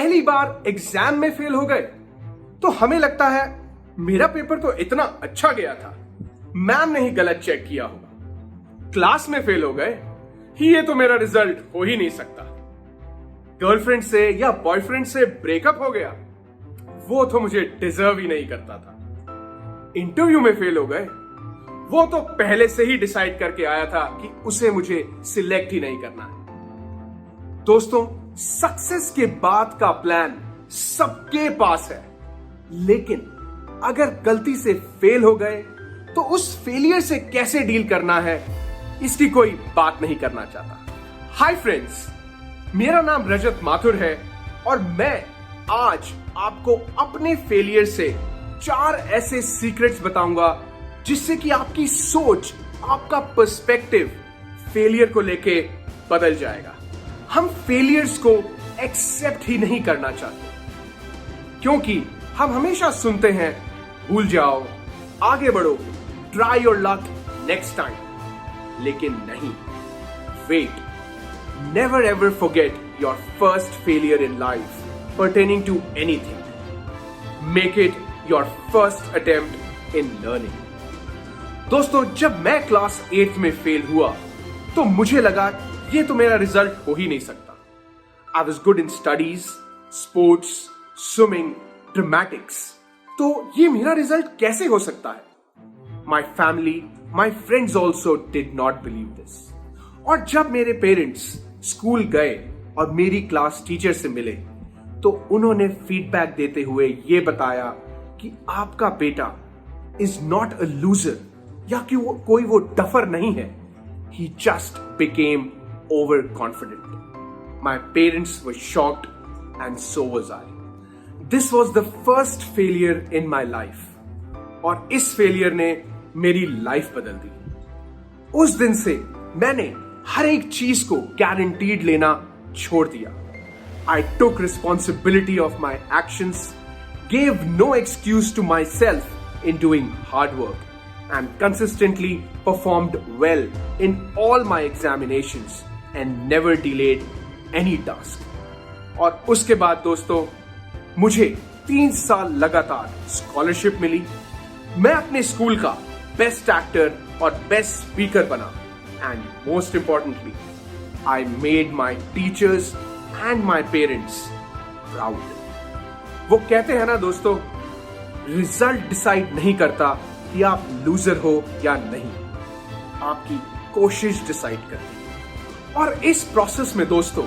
पहली बार एग्जाम में फेल हो गए तो हमें लगता है मेरा पेपर तो इतना अच्छा गया था, मैम ने ही गलत चेक किया होगा। क्लास में फेल हो गए, ये तो मेरा रिजल्ट हो ही नहीं सकता। गर्लफ्रेंड से या बॉयफ्रेंड से ब्रेकअप हो गया, वो तो मुझे डिजर्व ही नहीं करता था। इंटरव्यू में फेल हो गए, वो तो पहले से ही डिसाइड करके आया था कि उसे मुझे सिलेक्ट ही नहीं करना है। दोस्तों, सक्सेस के बाद का प्लान सबके पास है, लेकिन अगर गलती से फेल हो गए तो उस फेलियर से कैसे डील करना है, इसकी कोई बात नहीं करना चाहता। हाय फ्रेंड्स, मेरा नाम रजत माथुर है और मैं आज आपको अपने फेलियर से 4 ऐसे सीक्रेट्स बताऊंगा जिससे कि आपकी सोच, आपका पर्सपेक्टिव फेलियर को लेके बदल जाएगा। हम फेलियर्स को एक्सेप्ट ही नहीं करना चाहते, क्योंकि हम हमेशा सुनते हैं भूल जाओ, आगे बढ़ो, try your luck next time. लेकिन नहीं, wait, never ever forget your first failure in life pertaining to anything. Make it your first attempt in learning. दोस्तों, जब मैं क्लास 8th में फेल हुआ तो मुझे लगा ये तो मेरा रिजल्ट हो ही नहीं सकता। I was good in studies, sports, swimming, dramatics. तो ये मेरा रिजल्ट कैसे हो सकता है? My family, my friends also did not believe this. और जब मेरे पेरेंट्स स्कूल गए और मेरी क्लास टीचर से मिले तो उन्होंने फीडबैक देते हुए ये बताया कि आपका बेटा इज नॉट अ लूजर, या कि वो डफर नहीं है, he just became over confident. My parents were shocked and so was I. This was the first failure in my life, और इस फेलियर ने मेरी लाइफ बदल दी। उस दिन से मैंने हर एक चीज को गारंटीड लेना छोड़ दिया। I took responsibility of my actions, gave no excuse to myself in doing hard work, and consistently performed well in all my examinations and never delayed any task. और उसके बाद दोस्तों, मुझे 3 साल लगातार स्कॉलरशिप मिली। मैं अपने स्कूल का बेस्ट एक्टर और बेस्ट स्पीकर बना, and most importantly, I made my teachers and my parents proud. वो कहते हैं ना दोस्तों, रिजल्ट डिसाइड नहीं करता कि आप लूजर हो या नहीं, आपकी कोशिश डिसाइड करती है। और इस प्रोसेस में दोस्तों,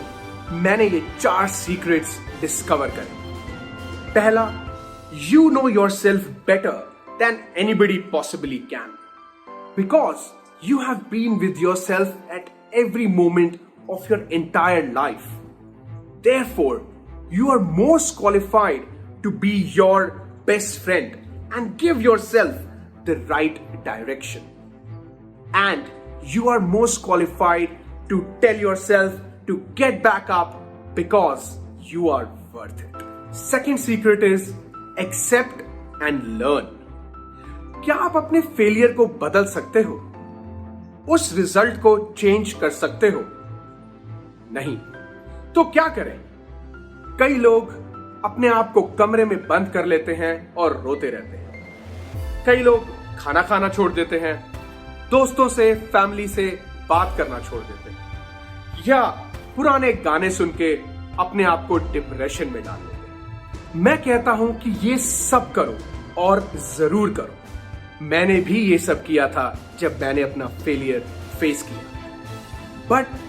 मैंने ये 4 सीक्रेट्स डिस्कवर करे। पहला, you know yourself better than anybody possibly can, because you have been with yourself at every moment of your entire life. Therefore, you are most qualified to be your best friend and give yourself the right direction. And you are most qualified to tell yourself to get back up because you are worth it. Second secret is accept and learn. क्या आप अपने failure को बदल सकते हो? उस result को change कर सकते हो? नहीं। तो क्या करें? कई लोग अपने आप को कमरे में बंद कर लेते हैं और रोते रहते हैं। कई लोग खाना खाना छोड़ देते हैं, दोस्तों से, फैमिली से बात करना छोड़ देते हैं, या पुराने गाने सुन के अपने आप को डिप्रेशन में डाल देते हैं। मैं कहता हूं कि ये सब करो, और जरूर करो। मैंने भी ये सब किया था जब मैंने अपना फेलियर फेस किया। बट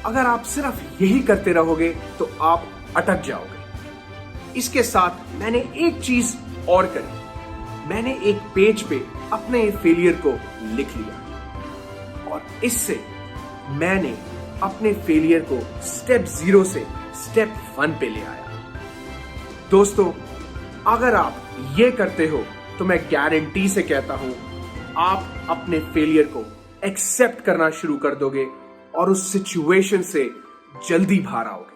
अगर आप सिर्फ यही करते रहोगे तो आप अटक जाओगे। इसके साथ मैंने एक चीज और करी, मैंने एक पेज पे अपने फेलियर को लिख लिया, और इससे मैंने अपने फेलियर को स्टेप 0 से स्टेप 1 पे ले आया। दोस्तों, अगर आप ये करते हो तो मैं गारंटी से कहता हूं, आप अपने फेलियर को एक्सेप्ट करना शुरू कर दोगे और उस सिचुएशन से जल्दी बाहर आओगे।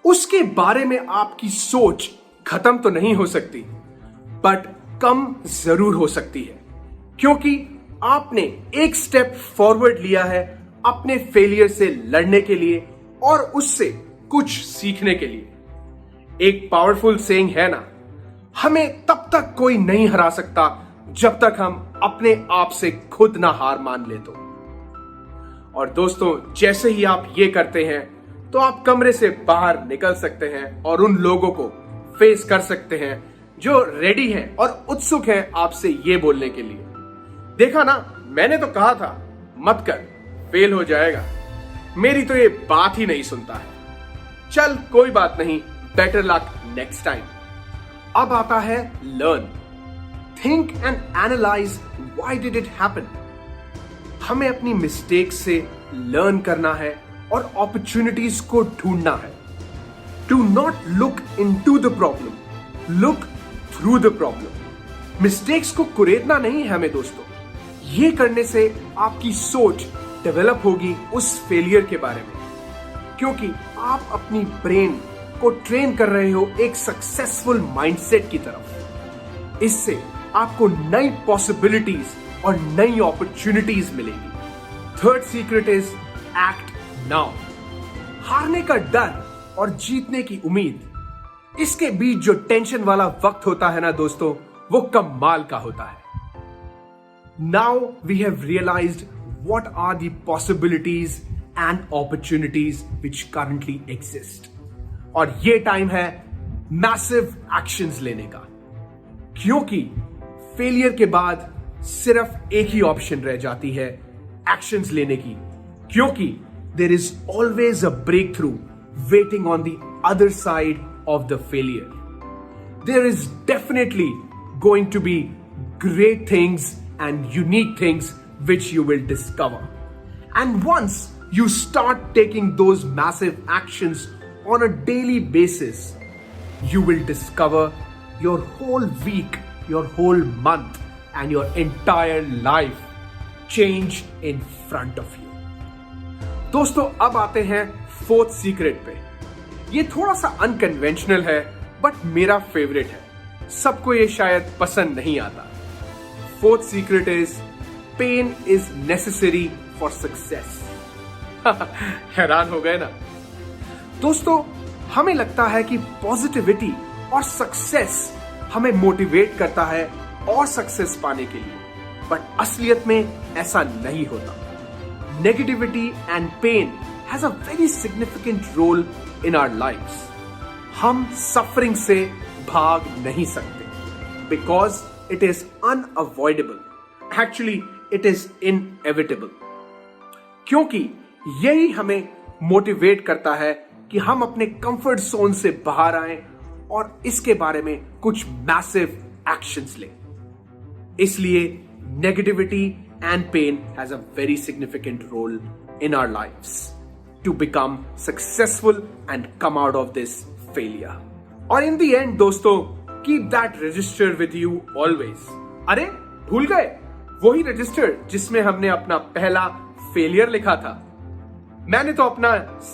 उसके बारे में आपकी सोच खत्म तो नहीं हो सकती, बट कम जरूर हो सकती है, क्योंकि आपने एक स्टेप फॉरवर्ड लिया है अपने फेलियर से लड़ने के लिए और उससे कुछ सीखने के लिए। एक पावरफुल सेइंग है ना, हमें तब तक कोई नहीं हरा सकता जब तक हम अपने आप से खुद ना हार मान ले तो। और दोस्तों, जैसे ही आप ये करते हैं तो आप कमरे से बाहर निकल सकते हैं और उन लोगों को फेस कर सकते हैं जो रेडी हैं और उत्सुक हैं आपसे ये बोलने के लिए, देखा ना, मैंने तो कहा था मत कर, फेल हो जाएगा। मेरी तो ये बात ही नहीं सुनता है। चल कोई बात नहीं, बेटर लक नेक्स्ट टाइम। अब आता है learn, think and analyse why did it happen. हमें अपनी मिस्टेक्स से लर्न करना है और अपॉर्चुनिटीज को ढूंढना है। Do not look into the problem, look through the problem. Mistakes को कुरेदना नहीं है हमें दोस्तों। ये करने से आपकी सोच डेवलप होगी उस फेलियर के बारे में, क्योंकि आप अपनी ब्रेन को ट्रेन कर रहे हो एक सक्सेसफुल माइंडसेट की तरफ। इससे आपको नई पॉसिबिलिटीज और नई अपॉर्चुनिटीज मिलेगी। Third secret is act now. हारने का डर और जीतने की उम्मीद, इसके बीच जो टेंशन वाला वक्त होता है ना दोस्तों, वो कमाल का होता है। Now we have realised what are the possibilities and opportunities which currently exist। और ये टाइम है मैसिव एक्शंस लेने का, क्योंकि फेलियर के बाद सिर्फ एक ही ऑप्शन रह जाती है एक्शंस लेने की, क्योंकि there is always a breakthrough waiting on the other side of the failure. There is definitely going to be great things and unique things which you will discover. And once you start taking those massive actions on a daily basis, you will discover your whole week, your whole month, and your entire life change in front of you. दोस्तों, अब आते हैं fourth secret पे। ये थोड़ा सा unconventional है but मेरा फेवरेट है। सबको ये शायद पसंद नहीं आता। Fourth secret is pain is necessary for success. हैरान हो गए ना दोस्तों? हमें लगता है कि पॉजिटिविटी और सक्सेस हमें मोटिवेट करता है और सक्सेस पाने के लिए, बट असलियत में ऐसा नहीं होता। Negativity and pain has a very significant role in our lifes. हम सफरिंग से भाग नहीं सकते because it is unavoidable. Actually, it is inevitable. क्योंकि यही हमें मोटिवेट करता है कि हम अपने कंफर्ट जोन से बाहर आएं और इसके बारे में कुछ मैसिव एक्शंस लें। इसलिए negativity and pain has a very significant role in our lifes to become successful and come out of this failure. और इन द एंड दोस्तों, keep that register with you always। अरे भूल गए, वही register जिसमें हमने अपना पहला फेलियर लिखा था। मैंने तो अपना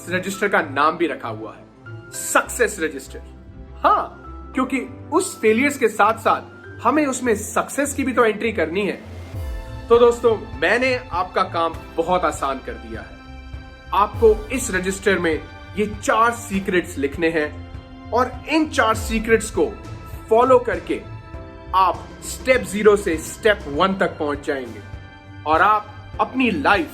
रजिस्टर का नाम भी रखा हुआ है, सक्सेस रजिस्टर। हाँ, क्योंकि उस फेलियर्स के साथ साथ हमें उसमें सक्सेस की भी तो एंट्री करनी है। तो दोस्तों, मैंने आपका काम बहुत आसान कर दिया है। आपको इस रजिस्टर में ये 4 सीक्रेट्स लिखने हैं और इन 4 सीक्रेट्स को फॉलो करके आप स्टेप 0 से स्टेप 1 तक पहुंच जाएंगे और आप अपनी लाइफ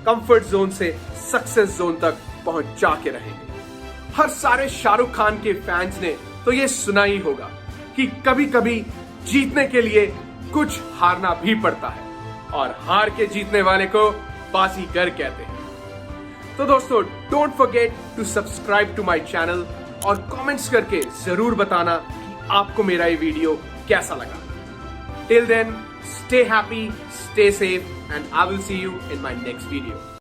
कंफर्ट जोन से सक्सेस जोन तक पहुंच जाके रहेंगे। हर सारे शाहरुख खान के फैंस ने तो ये सुना ही होगा कि कभी कभी जीतने के लिए कुछ हारना भी पड़ता है और हार के जीतने वाले को बाजीगर कहते हैं। तो दोस्तों, don't forget to subscribe to my channel और कमेंट्स करके जरूर बताना आपको मेरा ये वीडियो कैसा लगा। Till then, stay happy, stay safe, and I will see you in my next video.